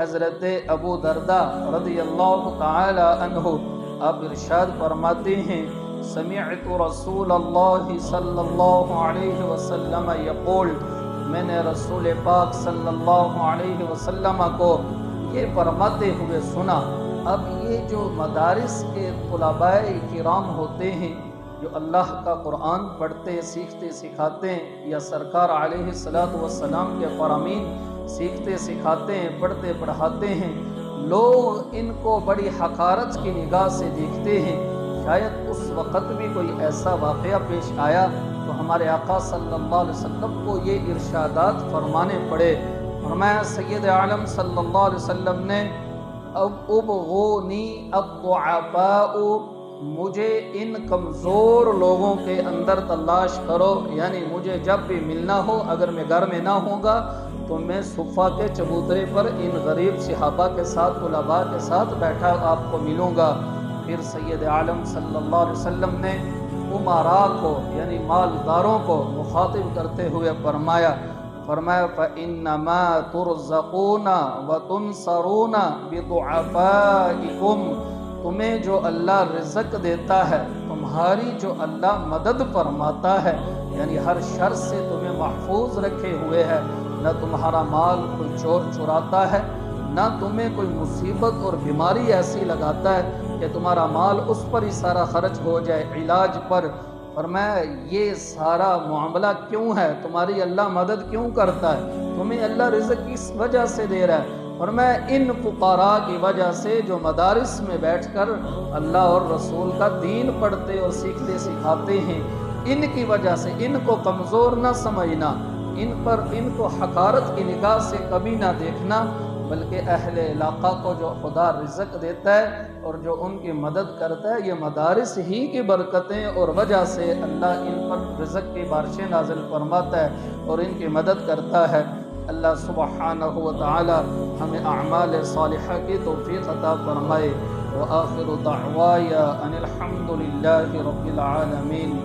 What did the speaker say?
حضرت ابو دردہ رضی اللہ تعالی عنہ آپ ارشاد فرماتے ہیں سمعت رسول اللہ صلی اللہ علیہ وسلم یقول، میں نے رسول پاک صلی اللہ علیہ وسلم کو یہ فرماتے ہوئے سنا۔ اب یہ جو مدارس کے طلباء کرام ہوتے ہیں جو اللہ کا قرآن پڑھتے سیکھتے سکھاتے ہیں یا سرکار علیہ السلام کے فرامین سیکھتے سکھاتے ہیں پڑھتے پڑھاتے ہیں، لوگ ان کو بڑی حقارت کی نگاہ سے دیکھتے ہیں۔ شاید اس وقت بھی کوئی ایسا واقعہ پیش آیا تو ہمارے آقا صلی اللہ علیہ وسلم کو یہ ارشادات فرمانے پڑے۔ فرمایا سید عالم صلی اللہ علیہ وسلم نے ابغونی الضعفاء، مجھے ان کمزور لوگوں کے اندر تلاش کرو، یعنی مجھے جب بھی ملنا ہو، اگر میں گھر میں نہ ہوں گا تو میں صفہ کے چبوترے پر ان غریب صحابہ کے ساتھ طلباء کے ساتھ بیٹھا آپ کو ملوں گا۔ پھر سید عالم صلی اللہ علیہ وسلم نے امراء کو یعنی مالداروں کو مخاطب کرتے ہوئے فرمایا فَإِنَّمَا تُرْزَقُونَ وَتُنْصَرُونَ بِضُعَفَائِكُمْ، تمہیں جو اللہ رزق دیتا ہے، تمہاری جو اللہ مدد فرماتا ہے، یعنی ہر شر سے تمہیں محفوظ رکھے ہوئے ہے، نہ تمہارا مال کوئی چور چراتا ہے، نہ تمہیں کوئی مصیبت اور بیماری ایسی لگاتا ہے کہ تمہارا مال اس پر ہی سارا خرچ ہو جائے علاج پر۔ فرمایا یہ سارا معاملہ کیوں ہے، تمہاری اللہ مدد کیوں کرتا ہے، تمہیں اللہ رزق کس وجہ سے دے رہا ہے؟ فرمایا ان فقراء کی وجہ سے جو مدارس میں بیٹھ کر اللہ اور رسول کا دین پڑھتے اور سیکھتے سکھاتے ہیں، ان کی وجہ سے ان کو کمزور نہ سمجھنا، ان کو حقارت کی نگاہ سے کبھی نہ دیکھنا، بلکہ اہل علاقہ کو جو خدا رزق دیتا ہے اور جو ان کی مدد کرتا ہے، یہ مدارس ہی کی برکتیں اور وجہ سے اللہ ان پر رزق کی بارشیں نازل فرماتا ہے اور ان کی مدد کرتا ہے۔ اللہ سبحانہ و تعالی ہمیں اعمال صالحہ کی توفیق عطا فرمائے۔ وآخر دعوایا ان الحمد للہ رب العالمین۔